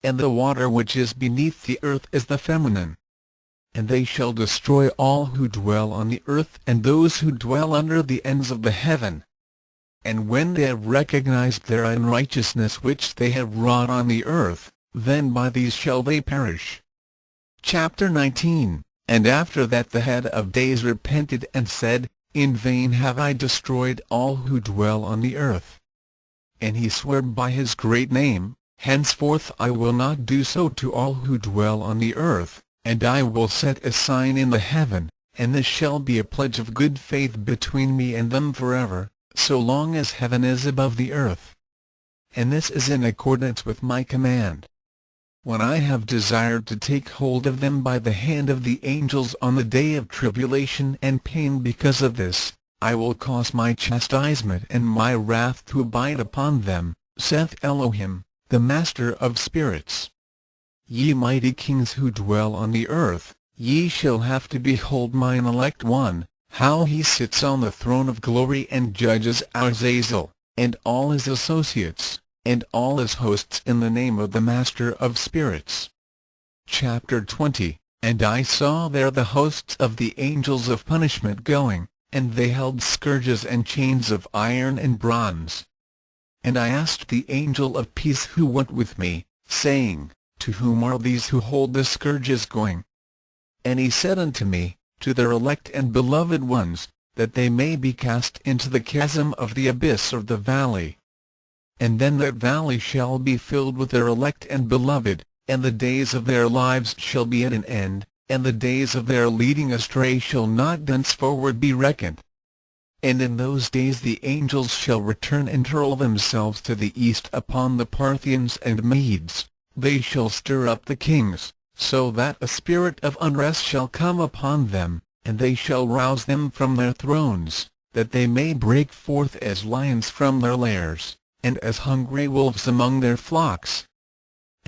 and the water which is beneath the earth is the feminine. And they shall destroy all who dwell on the earth and those who dwell under the ends of the heaven. And when they have recognized their unrighteousness which they have wrought on the earth, then by these shall they perish. Chapter 19. And after that the head of days repented and said, In vain have I destroyed all who dwell on the earth. And he swore by his great name, Henceforth I will not do so to all who dwell on the earth, and I will set a sign in the heaven, and this shall be a pledge of good faith between me and them forever, so long as heaven is above the earth. And this is in accordance with my command. When I have desired to take hold of them by the hand of the angels on the day of tribulation and pain because of this, I will cause my chastisement and my wrath to abide upon them, saith Elohim, the Master of spirits. Ye mighty kings who dwell on the earth, ye shall have to behold mine elect one, how he sits on the throne of glory and judges Azazel, and all his associates, and all his hosts in the name of the Master of spirits. Chapter 20. And I saw there the hosts of the angels of punishment going, and they held scourges and chains of iron and bronze. And I asked the angel of peace who went with me, saying, To whom are these who hold the scourges going? And he said unto me, To their elect and beloved ones, that they may be cast into the chasm of the abyss or the valley. And then that valley shall be filled with their elect and beloved, and the days of their lives shall be at an end, and the days of their leading astray shall not thenceforward be reckoned. And in those days the angels shall return and hurl themselves to the east upon the Parthians and Medes. They shall stir up the kings, so that a spirit of unrest shall come upon them, and they shall rouse them from their thrones, that they may break forth as lions from their lairs, and as hungry wolves among their flocks.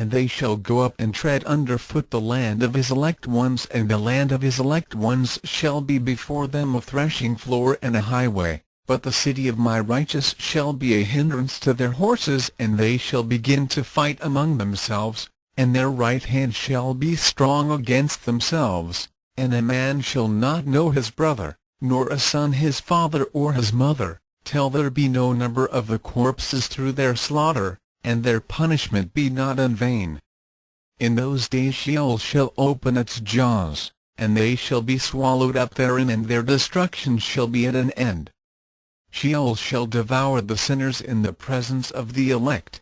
And they shall go up and tread under foot the land of his elect ones, and the land of his elect ones shall be before them a threshing floor and a highway, but the city of my righteous shall be a hindrance to their horses, and they shall begin to fight among themselves, and their right hand shall be strong against themselves, and a man shall not know his brother, nor a son his father or his mother, till there be no number of the corpses through their slaughter, and their punishment be not in vain. In those days Sheol shall open its jaws, and they shall be swallowed up therein, and their destruction shall be at an end. Sheol shall devour the sinners in the presence of the elect.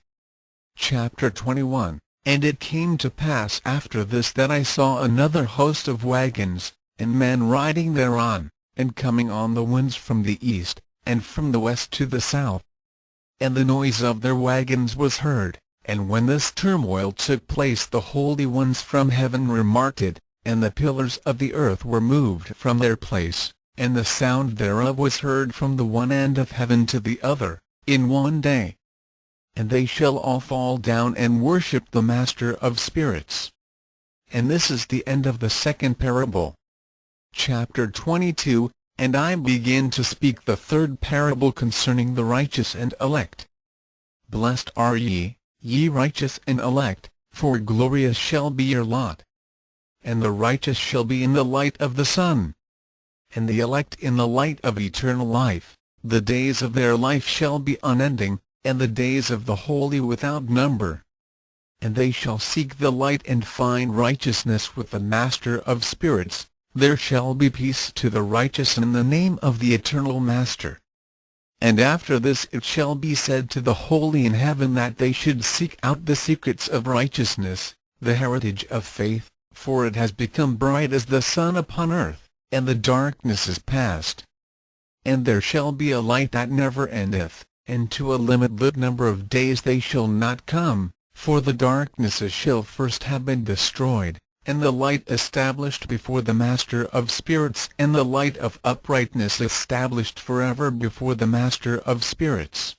Chapter 21. And it came to pass after this that I saw another host of wagons, and men riding thereon, and coming on the winds from the east, and from the west to the south. And the noise of their wagons was heard, and when this turmoil took place the holy ones from heaven remarked it, and the pillars of the earth were moved from their place, and the sound thereof was heard from the one end of heaven to the other, in one day. And they shall all fall down and worship the Master of spirits. And this is the end of the second parable. Chapter 22. And I begin to speak the third parable concerning the righteous and elect. Blessed are ye, ye righteous and elect, for glorious shall be your lot. And the righteous shall be in the light of the sun, and the elect in the light of eternal life. The days of their life shall be unending, and the days of the holy without number. And they shall seek the light and find righteousness with the Master of spirits. There shall be peace to the righteous in the name of the eternal Master. And after this it shall be said to the holy in heaven that they should seek out the secrets of righteousness, the heritage of faith, for it has become bright as the sun upon earth, and the darkness is past. And there shall be a light that never endeth, and to a limited number of days they shall not come, for the darknesses shall first have been destroyed, and the light established before the Master of spirits, and the light of uprightness established forever before the Master of spirits.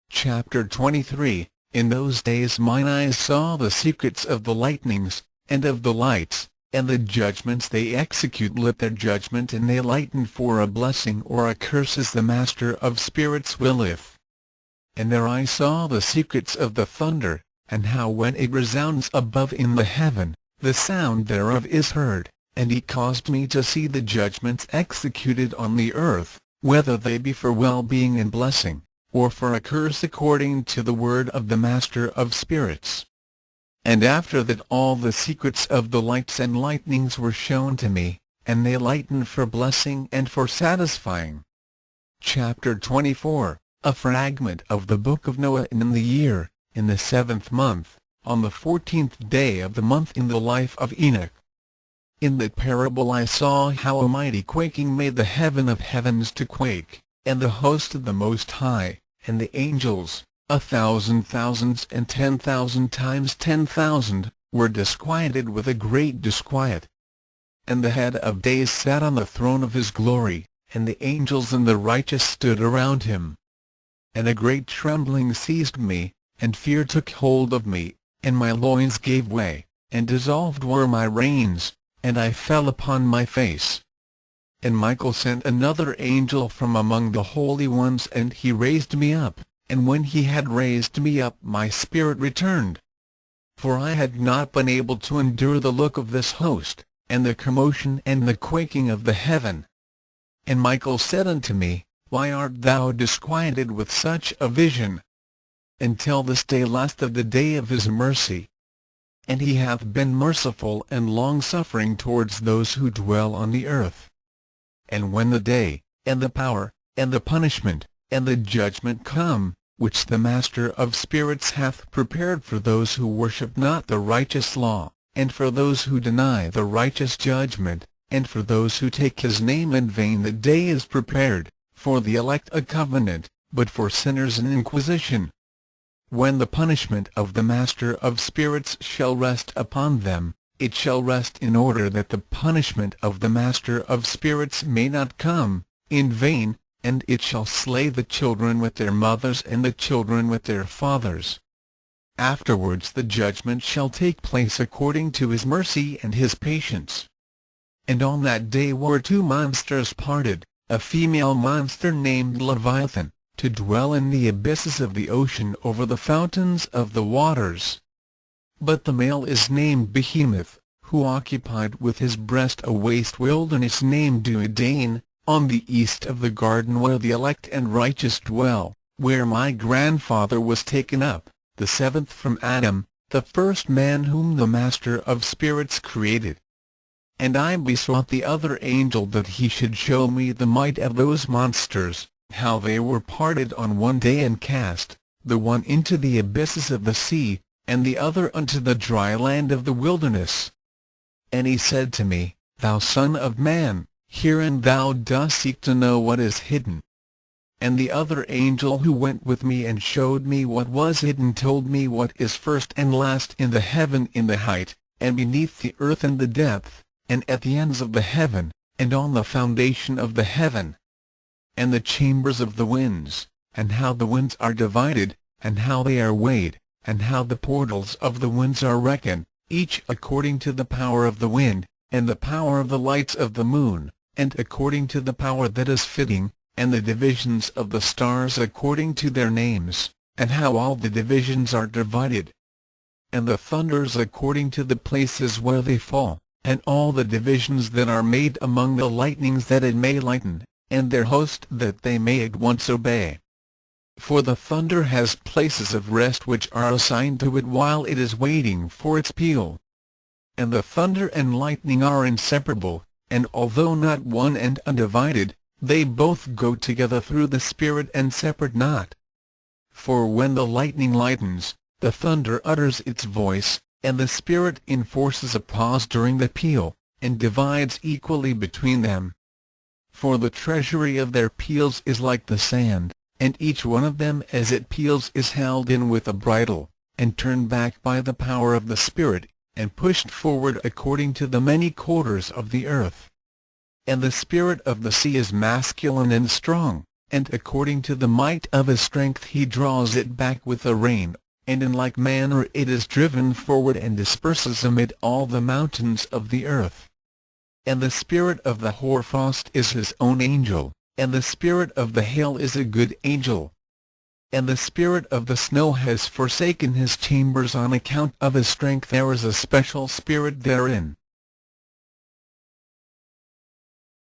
Chapter 23. In those days mine eyes saw the secrets of the lightnings, and of the lights, and the judgments they execute. Let their judgment and they lighten for a blessing or a curse as the Master of spirits willeth. And there I saw the secrets of the thunder, and how when it resounds above in the heaven, the sound thereof is heard. And he caused me to see the judgments executed on the earth, whether they be for well-being and blessing, or for a curse, according to the word of the Master of Spirits. And after that all the secrets of the lights and lightnings were shown to me, and they lighten for blessing and for satisfying. Chapter 24, a fragment of the Book of Noah. In the year, in the 7th month, on the 14th day of the month in the life of Enoch. In that parable I saw how a mighty quaking made the heaven of heavens to quake, and the host of the Most High, and the angels, 1,000 thousands and 10,000 times 10,000, were disquieted with a great disquiet. And the head of days sat on the throne of his glory, and the angels and the righteous stood around him. And a great trembling seized me, and fear took hold of me, and my loins gave way, and dissolved were my reins, and I fell upon my face. And Michael sent another angel from among the holy ones, and he raised me up, and when he had raised me up my spirit returned. For I had not been able to endure the look of this host, and the commotion and the quaking of the heaven. And Michael said unto me, Why art thou disquieted with such a vision? Until this day last of the day of his mercy. And he hath been merciful and long-suffering towards those who dwell on the earth. And when the day, and the power, and the punishment, and the judgment come, which the Master of Spirits hath prepared for those who worship not the righteous law, and for those who deny the righteous judgment, and for those who take his name in vain, the day is prepared, for the elect a covenant, but for sinners an inquisition. When the punishment of the Master of Spirits shall rest upon them, it shall rest in order that the punishment of the Master of Spirits may not come in vain, and it shall slay the children with their mothers and the children with their fathers. Afterwards the judgment shall take place according to his mercy and his patience. And on that day were two monsters parted, a female monster named Leviathan, to dwell in the abysses of the ocean over the fountains of the waters. But the male is named Behemoth, who occupied with his breast a waste wilderness named Duodain, on the east of the garden where the elect and righteous dwell, where my grandfather was taken up, the seventh from Adam, the first man whom the Master of Spirits created. And I besought the other angel that he should show me the might of those monsters, how they were parted on one day and cast, the one into the abysses of the sea, and the other unto the dry land of the wilderness. And he said to me, Thou son of man, herein thou dost seek to know what is hidden. And the other angel who went with me and showed me what was hidden told me what is first and last in the heaven, in the height, and beneath the earth and the depth, and at the ends of the heaven, and on the foundation of the heaven. And the chambers of the winds, and how the winds are divided, and how they are weighed, and how the portals of the winds are reckoned, each according to the power of the wind, and the power of the lights of the moon, and according to the power that is fitting, and the divisions of the stars according to their names, and how all the divisions are divided. And the thunders according to the places where they fall, and all the divisions that are made among the lightnings that it may lighten, and their host that they may at once obey. For the thunder has places of rest which are assigned to it while it is waiting for its peal. And the thunder and lightning are inseparable, and although not one and undivided, they both go together through the Spirit and separate not. For when the lightning lightens, the thunder utters its voice, and the Spirit enforces a pause during the peal, and divides equally between them. For the treasury of their peals is like the sand, and each one of them as it peals is held in with a bridle, and turned back by the power of the Spirit, and pushed forward according to the many quarters of the earth. And the spirit of the sea is masculine and strong, and according to the might of his strength he draws it back with a rein, and in like manner it is driven forward and disperses amid all the mountains of the earth. And the spirit of the hoarfrost is his own angel, and the spirit of the hail is a good angel. and the spirit of the snow has forsaken his chambers on account of his strength. There is a special spirit therein,